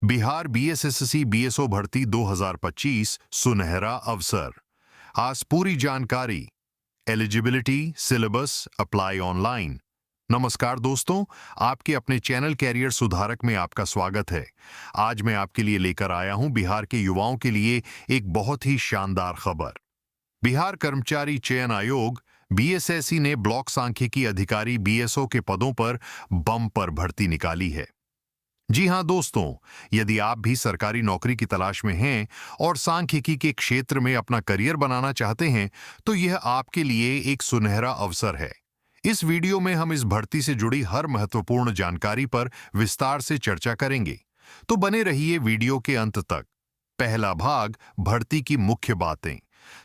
Bihar BSSC BSO भर्ती 2025 सुनहरा अवसर। आज पूरी जानकारी, एलिजिबिलिटी, सिलेबस, अप्लाई ऑनलाइन। नमस्कार दोस्तों, आपके अपने चैनल कैरियर सुधारक में आपका स्वागत है। आज मैं आपके लिए लेकर आया हूं बिहार के युवाओं के लिए एक बहुत ही शानदार खबर। बिहार कर्मचारी चयन आयोग बीएसएससी ने ब्लॉक सांख्यिकी अधिकारी बीएसओ के पदों पर बम्पर भर्ती निकाली है। जी हां दोस्तों, यदि आप भी सरकारी नौकरी की तलाश में हैं और सांख्यिकी के क्षेत्र में अपना करियर बनाना चाहते हैं, तो यह आपके लिए एक सुनहरा अवसर है। इस वीडियो में हम इस भर्ती से जुड़ी हर महत्वपूर्ण जानकारी पर विस्तार से चर्चा करेंगे, तो बने रहिए वीडियो के अंत तक। पहला भाग, भर्ती की मुख्य बातें।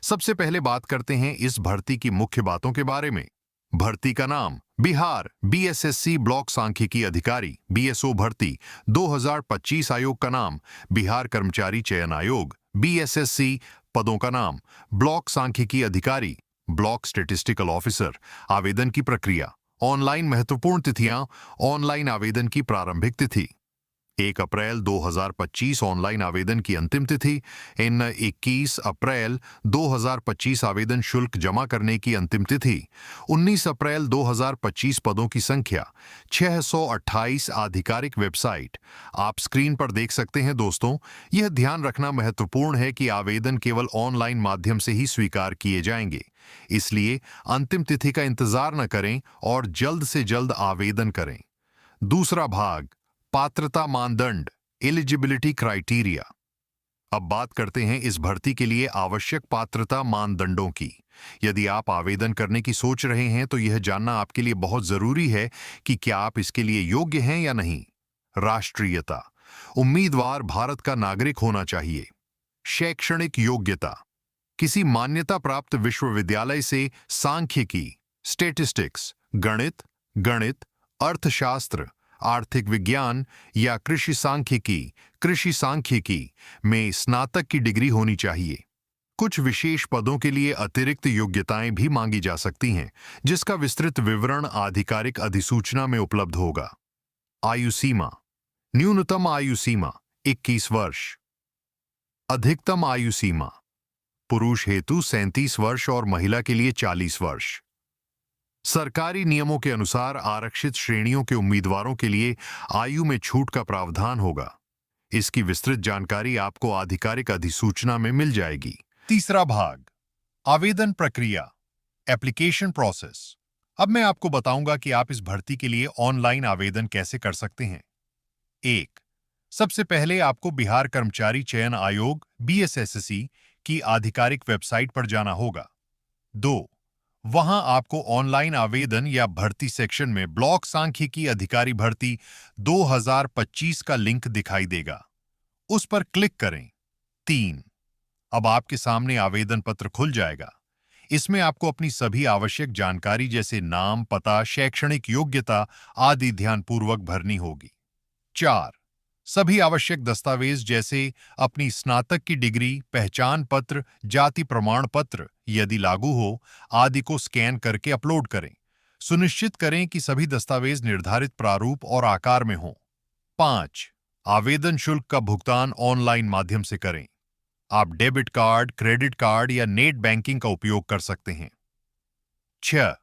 सबसे पहले बात करते हैं इस भर्ती की मुख्य बातों के बारे में। भर्ती का नाम बिहार बीएसएससी ब्लॉक सांख्यिकी अधिकारी बीएसओ भर्ती 2025। आयोग का नाम बिहार कर्मचारी चयन आयोग बीएसएससी। पदों का नाम ब्लॉक सांख्यिकी अधिकारी, ब्लॉक स्टैटिस्टिकल ऑफिसर। आवेदन की प्रक्रिया ऑनलाइन। महत्वपूर्ण तिथियां, ऑनलाइन आवेदन की प्रारंभिक तिथि 1 अप्रैल 2025 ऑनलाइन आवेदन की अंतिम तिथि। इन 21 अप्रैल 2025 आवेदन शुल्क जमा करने की अंतिम तिथि। 19 अप्रैल 2025 पदों की संख्या 628। आधिकारिक वेबसाइट आप स्क्रीन पर देख सकते हैं दोस्तों। यह ध्यान रखना महत्वपूर्ण है कि आवेदन केवल ऑनलाइन माध्यम से ही स्वीकार किए जाएंगे, इसलिए अंतिम तिथि का इंतजार न करें और जल्द से जल्द आवेदन करें। दूसरा भाग, पात्रता मानदंड, एलिजिबिलिटी क्राइटेरिया। अब बात करते हैं इस भर्ती के लिए आवश्यक पात्रता मानदंडों की। यदि आप आवेदन करने की सोच रहे हैं तो यह जानना आपके लिए बहुत जरूरी है कि क्या आप इसके लिए योग्य हैं या नहीं। राष्ट्रीयता, उम्मीदवार भारत का नागरिक होना चाहिए। शैक्षणिक योग्यता, किसी मान्यता प्राप्त विश्वविद्यालय से सांख्यिकी, स्टैटिस्टिक्स, गणित, अर्थशास्त्र, आर्थिक विज्ञान या कृषि सांख्यिकी में स्नातक की डिग्री होनी चाहिए। कुछ विशेष पदों के लिए अतिरिक्त योग्यताएं भी मांगी जा सकती हैं, जिसका विस्तृत विवरण आधिकारिक अधिसूचना में उपलब्ध होगा। आयु सीमा, न्यूनतम आयु सीमा 21 वर्ष। अधिकतम आयु सीमा पुरुष हेतु 37 वर्ष और महिला के लिए 40 वर्ष। सरकारी नियमों के अनुसार आरक्षित श्रेणियों के उम्मीदवारों के लिए आयु में छूट का प्रावधान होगा। इसकी विस्तृत जानकारी आपको आधिकारिक अधिसूचना में मिल जाएगी। तीसरा भाग, आवेदन प्रक्रिया, एप्लीकेशन प्रोसेस। अब मैं आपको बताऊंगा कि आप इस भर्ती के लिए ऑनलाइन आवेदन कैसे कर सकते हैं। 1. सबसे पहले आपको बिहार कर्मचारी चयन आयोग बीएसएससी की आधिकारिक वेबसाइट पर जाना होगा। 2. वहां आपको ऑनलाइन आवेदन या भर्ती सेक्शन में ब्लॉक सांख्यिकी अधिकारी भर्ती 2025 का लिंक दिखाई देगा, उस पर क्लिक करें। 3. अब आपके सामने आवेदन पत्र खुल जाएगा। इसमें आपको अपनी सभी आवश्यक जानकारी जैसे नाम, पता, शैक्षणिक योग्यता आदि ध्यानपूर्वक भरनी होगी। 4. सभी आवश्यक दस्तावेज जैसे अपनी स्नातक की डिग्री, पहचान पत्र, जाति प्रमाण पत्र यदि लागू हो आदि को स्कैन करके अपलोड करें। सुनिश्चित करें कि सभी दस्तावेज निर्धारित प्रारूप और आकार में हों। 5. आवेदन शुल्क का भुगतान ऑनलाइन माध्यम से करें। आप डेबिट कार्ड, क्रेडिट कार्ड या नेट बैंकिंग का उपयोग कर सकते हैं। 6.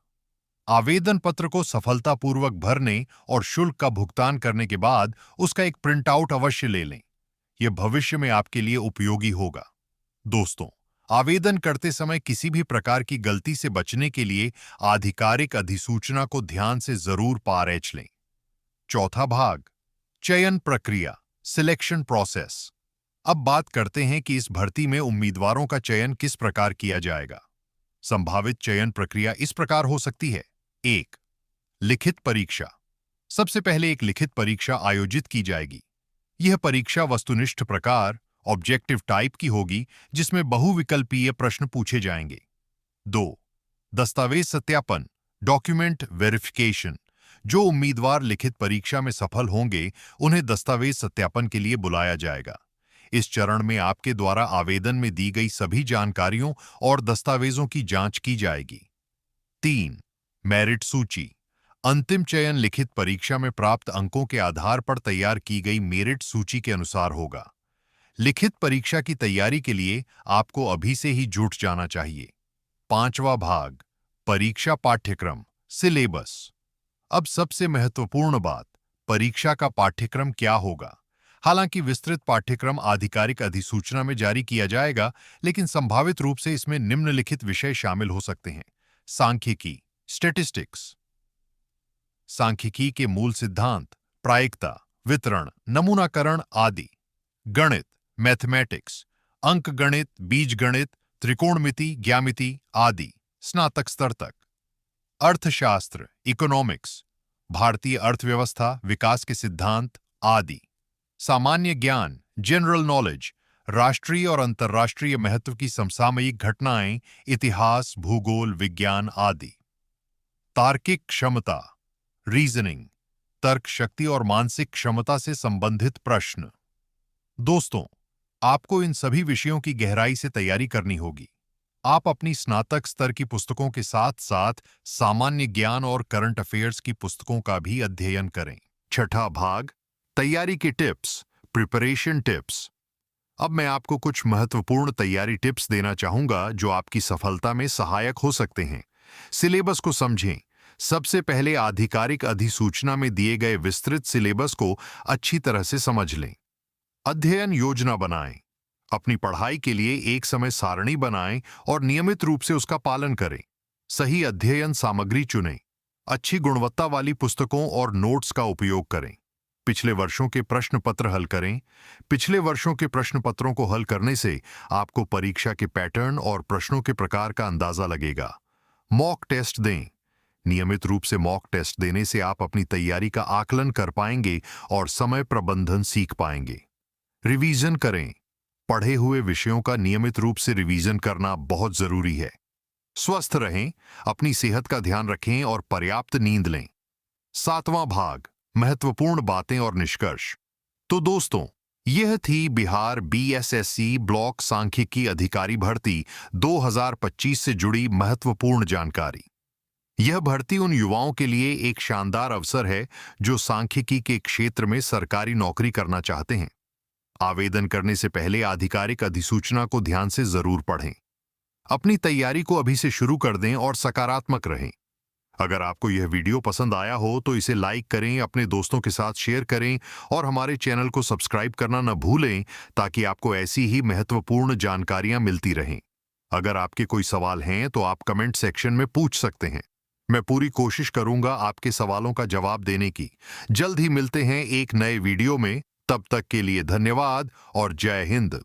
आवेदन पत्र को सफलतापूर्वक भरने और शुल्क का भुगतान करने के बाद उसका एक प्रिंट आउट अवश्य ले लें। यह भविष्य में आपके लिए उपयोगी होगा। दोस्तों, आवेदन करते समय किसी भी प्रकार की गलती से बचने के लिए आधिकारिक अधिसूचना को ध्यान से जरूर पढ़ लें। चौथा भाग, चयन प्रक्रिया, सिलेक्शन प्रोसेस। अब बात करते हैं कि इस भर्ती में उम्मीदवारों का चयन किस प्रकार किया जाएगा। संभावित चयन प्रक्रिया इस प्रकार हो सकती है। 1. लिखित परीक्षा। सबसे पहले एक लिखित परीक्षा आयोजित की जाएगी। यह परीक्षा वस्तुनिष्ठ प्रकार, ऑब्जेक्टिव टाइप की होगी, जिसमें बहुविकल्पीय प्रश्न पूछे जाएंगे। 2. दस्तावेज सत्यापन, डॉक्यूमेंट वेरिफिकेशन। जो उम्मीदवार लिखित परीक्षा में सफल होंगे उन्हें दस्तावेज सत्यापन के लिए बुलाया जाएगा। इस चरण में आपके द्वारा आवेदन में दी गई सभी जानकारियों और दस्तावेजों की जांच की जाएगी। 3. मेरिट सूची। अंतिम चयन लिखित परीक्षा में प्राप्त अंकों के आधार पर तैयार की गई मेरिट सूची के अनुसार होगा। लिखित परीक्षा की तैयारी के लिए आपको अभी से ही जुट जाना चाहिए। 5वां भाग, परीक्षा पाठ्यक्रम, सिलेबस। अब सबसे महत्वपूर्ण बात, परीक्षा का पाठ्यक्रम क्या होगा। हालांकि विस्तृत पाठ्यक्रम आधिकारिक अधिसूचना में जारी किया जाएगा, लेकिन संभावित रूप से इसमें निम्नलिखित विषय शामिल हो सकते हैं। सांख्यिकी, स्टैटिस्टिक्स, सांख्यिकी के मूल सिद्धांत, प्रायिकता, वितरण, नमूनाकरण आदि। गणित, मैथमेटिक्स, अंकगणित, बीजगणित, त्रिकोणमिति, ज्यामिति आदि, स्नातक स्तर तक। अर्थशास्त्र, इकोनॉमिक्स, भारतीय अर्थव्यवस्था, विकास के सिद्धांत आदि। सामान्य ज्ञान, जनरल नॉलेज, राष्ट्रीय और अंतर्राष्ट्रीय महत्व की समसामयिक घटनाएं, इतिहास, भूगोल, विज्ञान आदि। तार्किक क्षमता, रीजनिंग, तर्क शक्ति और मानसिक क्षमता से संबंधित प्रश्न। दोस्तों, आपको इन सभी विषयों की गहराई से तैयारी करनी होगी। आप अपनी स्नातक स्तर की पुस्तकों के साथ साथ सामान्य ज्ञान और करंट अफेयर्स की पुस्तकों का भी अध्ययन करें। 6ठा भाग, तैयारी के टिप्स, प्रिपरेशन टिप्स। अब मैं आपको कुछ महत्वपूर्ण तैयारी टिप्स देना चाहूंगा जो आपकी सफलता में सहायक हो सकते हैं। सिलेबस को समझें। सबसे पहले आधिकारिक अधिसूचना में दिए गए विस्तृत सिलेबस को अच्छी तरह से समझ लें। अध्ययन योजना बनाएं। अपनी पढ़ाई के लिए एक समय सारणी बनाएं और नियमित रूप से उसका पालन करें। सही अध्ययन सामग्री चुनें। अच्छी गुणवत्ता वाली पुस्तकों और नोट्स का उपयोग करें। पिछले वर्षों के प्रश्न पत्र हल करें। पिछले वर्षों के प्रश्न पत्रों को हल करने से आपको परीक्षा के पैटर्न और प्रश्नों के प्रकार का अंदाजा लगेगा। मॉक टेस्ट दें। नियमित रूप से मॉक टेस्ट देने से आप अपनी तैयारी का आकलन कर पाएंगे और समय प्रबंधन सीख पाएंगे। रिवीजन करें। पढ़े हुए विषयों का नियमित रूप से रिवीजन करना बहुत जरूरी है। स्वस्थ रहें, अपनी सेहत का ध्यान रखें और पर्याप्त नींद लें। 7वां भाग, महत्वपूर्ण बातें और निष्कर्ष। तो दोस्तों, यह थी बिहार बीएसएससी ब्लॉक सांख्यिकी अधिकारी भर्ती 2025 से जुड़ी महत्वपूर्ण जानकारी। यह भर्ती उन युवाओं के लिए एक शानदार अवसर है जो सांख्यिकी के क्षेत्र में सरकारी नौकरी करना चाहते हैं। आवेदन करने से पहले आधिकारिक अधिसूचना को ध्यान से जरूर पढ़ें। अपनी तैयारी को अभी से शुरू कर दें और सकारात्मक रहें। अगर आपको यह वीडियो पसंद आया हो तो इसे लाइक करें, अपने दोस्तों के साथ शेयर करें और हमारे चैनल को सब्सक्राइब करना न भूलें ताकि आपको ऐसी ही महत्वपूर्ण जानकारियां मिलती रहें। अगर आपके कोई सवाल हैं तो आप कमेंट सेक्शन में पूछ सकते हैं। मैं पूरी कोशिश करूंगा आपके सवालों का जवाब देने की। जल्द ही मिलते हैं एक नए वीडियो में। तब तक के लिए धन्यवाद और जय हिंद।